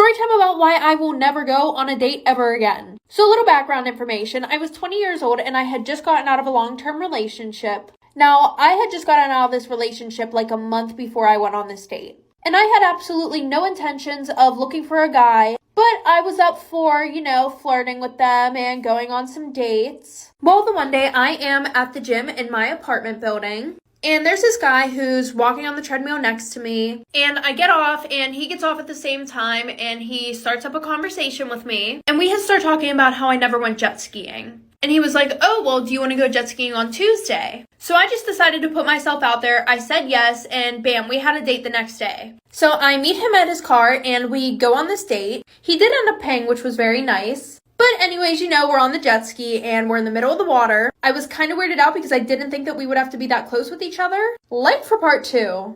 Story time about why I will never go on a date ever again. So a little background information. I was 20 years old and I had just gotten out of a long-term relationship. Now, I had just gotten out of this relationship like a month before I went on this date. And I had absolutely no intentions of looking for a guy, but I was up for, flirting with them and going on some dates. Well, the one day I am at the gym in my apartment building. And there's this guy who's walking on the treadmill next to me, and I get off, and he gets off at the same time, and he starts up a conversation with me, and we had started talking about how I never went jet skiing. And he was like, oh, well, do you want to go jet skiing on Tuesday? So I just decided to put myself out there. I said yes, and bam, we had a date the next day. So I meet him at his car, and we go on this date. He did end up paying, which was very nice. But anyways, we're on the jet ski and we're in the middle of the water. I was kind of weirded out because I didn't think that we would have to be that close with each other. Like for part 2.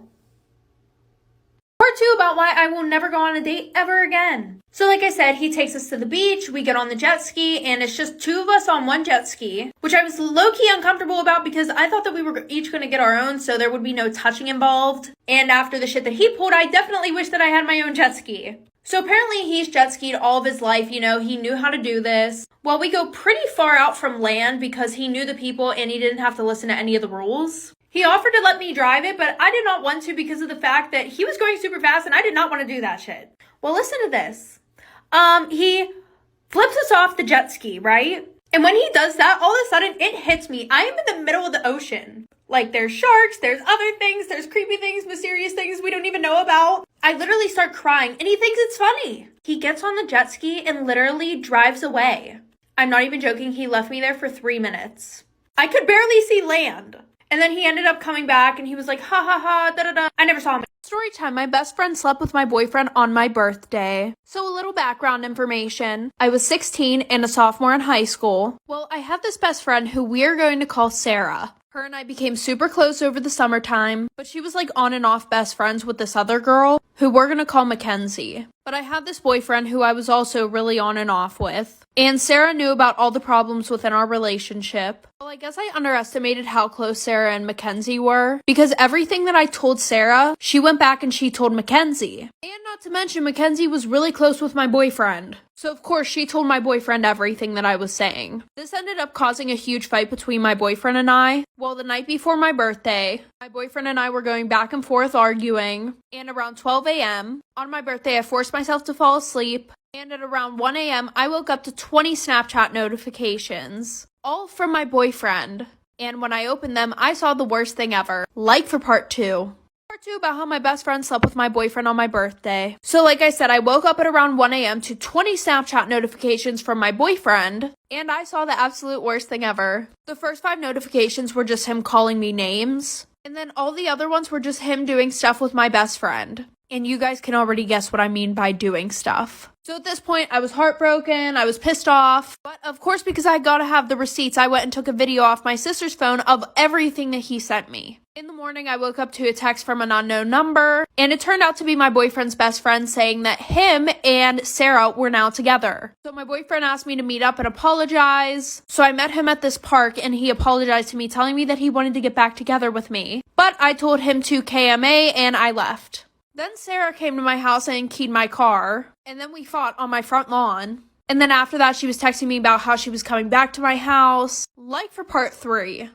Part 2 about why I will never go on a date ever again. So like I said, he takes us to the beach, we get on the jet ski, and it's just 2 of us on one jet ski, which I was low-key uncomfortable about because I thought that we were each going to get our own, so there would be no touching involved. And after the shit that he pulled, I definitely wish that I had my own jet ski. So apparently he's jet skied all of his life, he knew how to do this. Well, we go pretty far out from land because he knew the people and he didn't have to listen to any of the rules. He offered to let me drive it, but I did not want to because of the fact that he was going super fast and I did not want to do that shit. Well, listen to this. He flips us off the jet ski, right? And when he does that, all of a sudden it hits me. I am in the middle of the ocean. Like, there's sharks, there's other things, there's creepy things, mysterious things we don't even know about. I literally start crying, and he thinks it's funny. He gets on the jet ski and literally drives away. I'm not even joking, he left me there for 3 minutes. I could barely see land. And then he ended up coming back, and he was like, ha ha ha, da da da. I never saw him. Story time, my best friend slept with my boyfriend on my birthday. So a little background information. I was 16 and a sophomore in high school. Well, I have this best friend who we are going to call Sarah. Her and I became super close over the summertime, but she was like on and off best friends with this other girl who we're gonna call Mackenzie. But I had this boyfriend who I was also really on and off with. And Sarah knew about all the problems within our relationship. Well, I guess I underestimated how close Sarah and Mackenzie were because everything that I told Sarah, she went back and she told Mackenzie. And not to mention, Mackenzie was really close with my boyfriend. So of course, she told my boyfriend everything that I was saying. This ended up causing a huge fight between my boyfriend and I. Well, the night before my birthday, my boyfriend and I were going back and forth arguing. And around 12 a.m., on my birthday, I forced myself to fall asleep. And at around 1 a.m., I woke up to 20 Snapchat notifications, all from my boyfriend. And when I opened them, I saw the worst thing ever. Like for part 2. Part 2 about how my best friend slept with my boyfriend on my birthday. So like I said, I woke up at around 1 a.m. to 20 Snapchat notifications from my boyfriend, and I saw the absolute worst thing ever. The first 5 notifications were just him calling me names, and then all the other ones were just him doing stuff with my best friend. And you guys can already guess what I mean by doing stuff. So at this point, I was heartbroken, I was pissed off. But of course, because I gotta have the receipts, I went and took a video off my sister's phone of everything that he sent me. In the morning, I woke up to a text from an unknown number, and it turned out to be my boyfriend's best friend saying that him and Sarah were now together. So my boyfriend asked me to meet up and apologize. So I met him at this park, and he apologized to me, telling me that he wanted to get back together with me. But I told him to KMA, and I left. Then Sarah came to my house and keyed my car, and then we fought on my front lawn. And then after that, she was texting me about how she was coming back to my house. Like for part 3.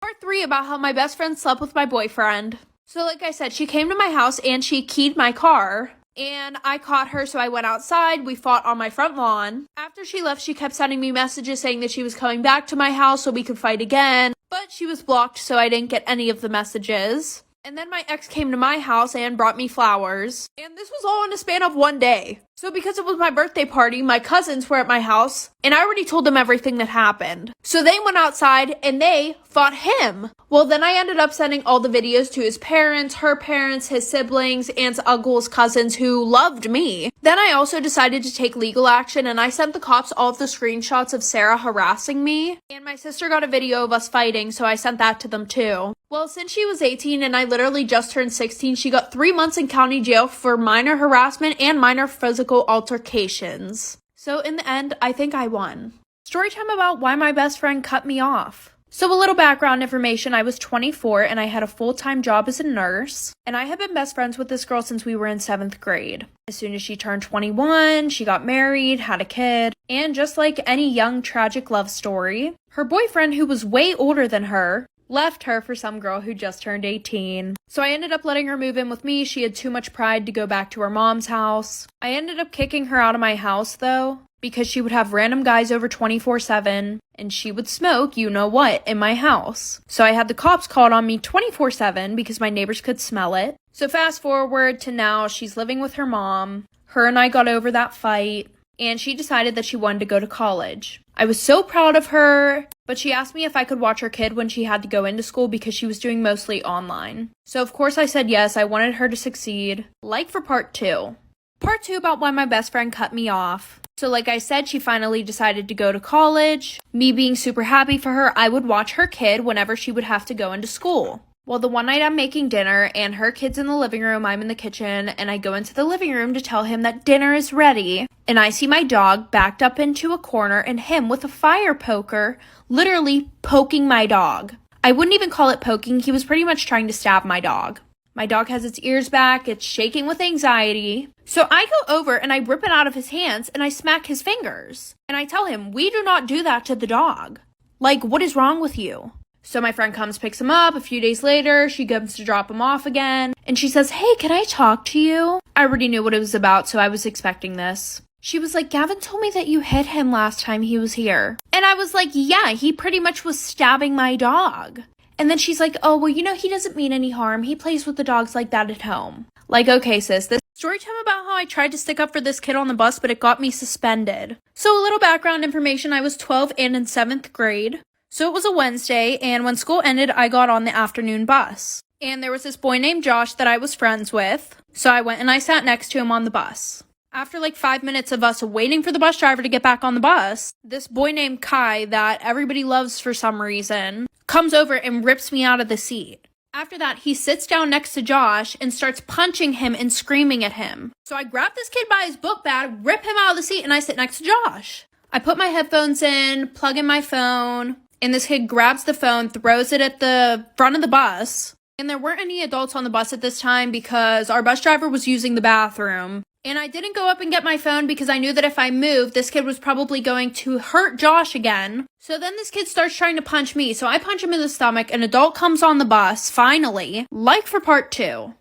Part 3 about how my best friend slept with my boyfriend. So like I said, she came to my house and she keyed my car. And I caught her, so I went outside. We fought on my front lawn. After she left, she kept sending me messages saying that she was coming back to my house so we could fight again. But she was blocked, so I didn't get any of the messages. And then my ex came to my house and brought me flowers. And this was all in a span of 1 day. So because it was my birthday party, my cousins were at my house, and I already told them everything that happened. So they went outside, and they fought him. Well, then I ended up sending all the videos to his parents, her parents, his siblings, aunts, uncles, cousins who loved me. Then I also decided to take legal action, and I sent the cops all of the screenshots of Sarah harassing me. And my sister got a video of us fighting, so I sent that to them too. Well, since she was 18 and I literally just turned 16, she got 3 months in county jail for minor harassment and minor physical altercations. So in the end, I think I won. Story time about why my best friend cut me off. So a little background information, I was 24 and I had a full-time job as a nurse, and I had been best friends with this girl since we were in 7th grade. As soon as she turned 21, she got married, had a kid, and just like any young tragic love story, her boyfriend, who was way older than her, left her for some girl who just turned 18. So I ended up letting her move in with me. She had too much pride to go back to her mom's house. I ended up kicking her out of my house though, because she would have random guys over 24/7, and she would smoke you know what in my house. So I had the cops called on me 24/7 because my neighbors could smell it. So fast forward to now, she's living with her mom. Her and I got over that fight, and she decided that she wanted to go to college. I was so proud of her, but she asked me if I could watch her kid when she had to go into school because she was doing mostly online. So of course I said yes, I wanted her to succeed. Like for part 2. Part 2 about why my best friend cut me off. So like I said, she finally decided to go to college. Me being super happy for her, I would watch her kid whenever she would have to go into school. Well, the one night I'm making dinner and her kid's in the living room, I'm in the kitchen, and I go into the living room to tell him that dinner is ready. And I see my dog backed up into a corner and him with a fire poker, literally poking my dog. I wouldn't even call it poking, he was pretty much trying to stab my dog. My dog has its ears back, it's shaking with anxiety. So I go over and I rip it out of his hands and I smack his fingers. And I tell him, we do not do that to the dog. Like, what is wrong with you? So my friend comes, picks him up. A few days later, she comes to drop him off again. And she says, hey, can I talk to you? I already knew what it was about, so I was expecting this. She was like, Gavin told me that you hit him last time he was here. And I was like, yeah, he pretty much was stabbing my dog. And then she's like, oh, well, you know, he doesn't mean any harm. He plays with the dogs like that at home. Like, okay, sis, this story time about how I tried to stick up for this kid on the bus, but it got me suspended. So a little background information, I was 12 and in 7th grade. So it was a Wednesday, and when school ended, I got on the afternoon bus. And there was this boy named Josh that I was friends with. So I went and I sat next to him on the bus. After like 5 minutes of us waiting for the bus driver to get back on the bus, this boy named Kai that everybody loves for some reason comes over and rips me out of the seat. After that, he sits down next to Josh and starts punching him and screaming at him. So I grab this kid by his book bag, rip him out of the seat, and I sit next to Josh. I put my headphones in, plug in my phone, and this kid grabs the phone, throws it at the front of the bus. And there weren't any adults on the bus at this time because our bus driver was using the bathroom. And I didn't go up and get my phone because I knew that if I moved, this kid was probably going to hurt Josh again. So then this kid starts trying to punch me. So I punch him in the stomach. An adult comes on the bus, finally. Like for part 2.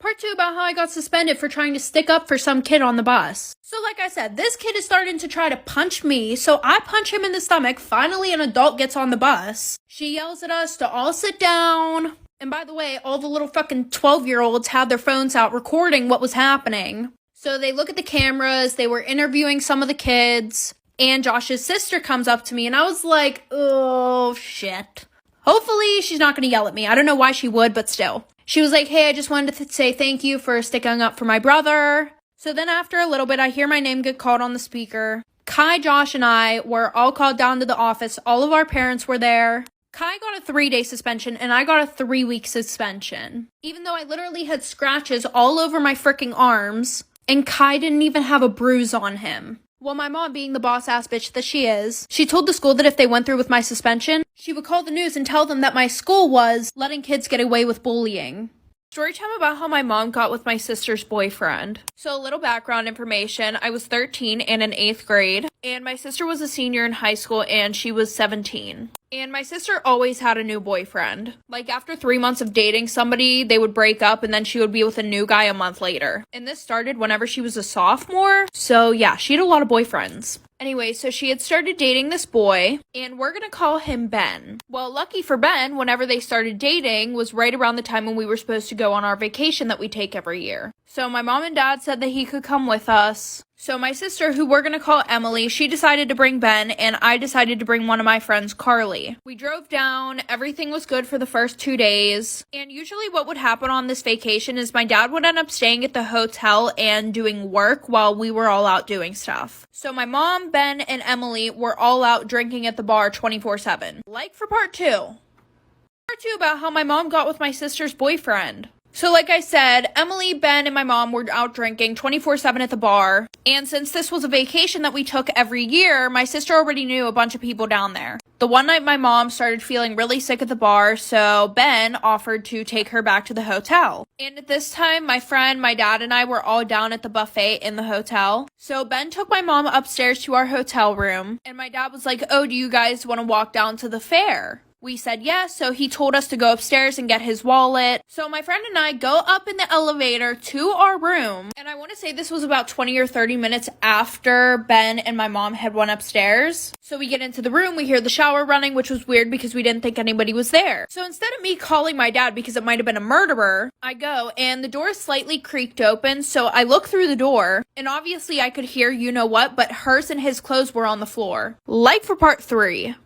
Part 2 about how I got suspended for trying to stick up for some kid on the bus. So like I said, this kid is starting to try to punch me. So I punch him in the stomach. Finally, an adult gets on the bus. She yells at us to all sit down. And by the way, all the little fucking 12-year-olds had their phones out recording what was happening. So they look at the cameras, they were interviewing some of the kids, and Josh's sister comes up to me, and I was like, oh, shit. Hopefully she's not going to yell at me. I don't know why she would, but still. She was like, hey, I just wanted to say thank you for sticking up for my brother. So then after a little bit, I hear my name get called on the speaker. Kai, Josh, and I were all called down to the office. All of our parents were there. Kai got a 3-day suspension, and I got a 3-week suspension. Even though I literally had scratches all over my freaking arms, and Kai didn't even have a bruise on him. Well, my mom, being the boss-ass bitch that she is, she told the school that if they went through with my suspension, she would call the news and tell them that my school was letting kids get away with bullying. Storytime about how my mom got with my sister's boyfriend. So a little background information. I was 13 and in 8th grade, and my sister was a senior in high school and she was 17. And my sister always had a new boyfriend. Like after 3 months of dating somebody, they would break up and then she would be with a new guy a month later. And this started whenever she was a sophomore. So yeah, she had a lot of boyfriends. Anyway, so she had started dating this boy, and we're gonna call him Ben. Well, lucky for Ben, whenever they started dating was right around the time when we were supposed to go on our vacation that we take every year. So my mom and dad said that he could come with us. So my sister, who we're gonna call Emily, she decided to bring Ben, and I decided to bring one of my friends, Carly. We drove down, everything was good for the first 2 days, and usually what would happen on this vacation is my dad would end up staying at the hotel and doing work while we were all out doing stuff. So my mom, Ben, and Emily were all out drinking at the bar 24/7. Like for part 2. Part 2 about how my mom got with my sister's boyfriend. So like I said, Emily, Ben, and my mom were out drinking 24/7 at the bar. And since this was a vacation that we took every year, my sister already knew a bunch of people down there. The one night my mom started feeling really sick at the bar, so Ben offered to take her back to the hotel. And at this time, my friend, my dad, and I were all down at the buffet in the hotel. So Ben took my mom upstairs to our hotel room, and my dad was like, "Oh, do you guys want to walk down to the fair?" We said yes, so he told us to go upstairs and get his wallet. So my friend and I go up in the elevator to our room, and I want to say this was about 20 or 30 minutes after Ben and my mom had went upstairs. So we get into the room, we hear the shower running, which was weird because we didn't think anybody was there. So instead of me calling my dad because it might have been a murderer, I go, and the door is slightly creaked open, so I look through the door, and obviously I could hear you know what, but hers and his clothes were on the floor. Like for part 3.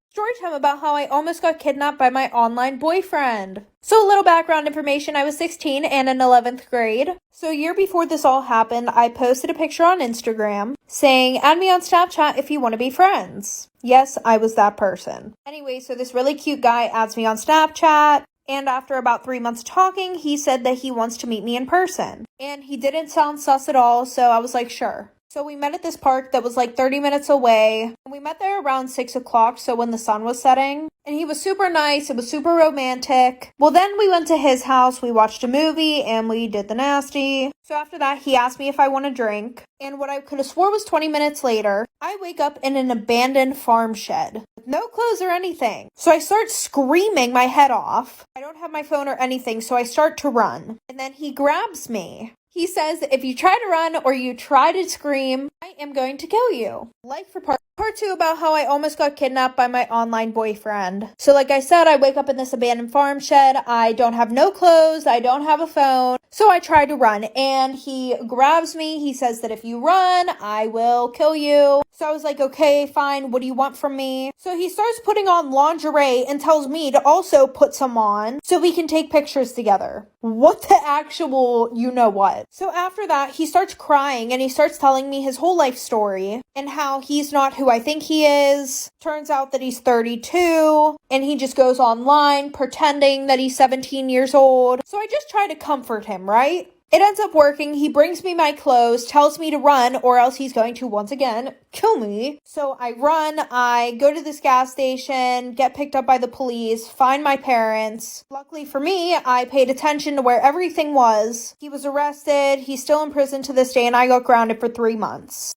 Story time about how I almost got kidnapped by my online boyfriend. So a little background information, I was 16 and in 11th grade. So a year before this all happened, I posted a picture on Instagram saying, "Add me on Snapchat if you want to be friends." Yes, I was that person. Anyway, so this really cute guy adds me on Snapchat. And after about 3 months talking, he said that he wants to meet me in person. And he didn't sound sus at all, so I was like, sure. So we met at this park that was like 30 minutes away. And we met there around 6 o'clock, so when the sun was setting. And he was super nice. It was super romantic. Well, then we went to his house. We watched a movie and we did the nasty. So after that, he asked me if I want a drink. And what I could have swore was 20 minutes later, I wake up in an abandoned farm shed with no clothes or anything. So I start screaming my head off. I don't have my phone or anything, so I start to run. And then he grabs me. He says, "If you try to run or you try to scream, I am going to kill you." Like for part 2 about how I almost got kidnapped by my online boyfriend. So like I said, I wake up in this abandoned farm shed. I don't have no clothes. I don't have a phone. So I try to run and he grabs me. He says that if you run, I will kill you. So I was like, okay, fine. What do you want from me? So he starts putting on lingerie and tells me to also put some on so we can take pictures together. What the actual you know what? So after that, he starts crying and he starts telling me his whole life story and how he's not who I think he is. Turns out that he's 32 and he just goes online pretending that he's 17 years old. So I just try to comfort him, right? It ends up working. He brings me my clothes, tells me to run, or else he's going to, once again, kill me. So I run, I go to this gas station, get picked up by the police, find my parents. Luckily for me, I paid attention to where everything was. He was arrested, he's still in prison to this day, and I got grounded for 3 months.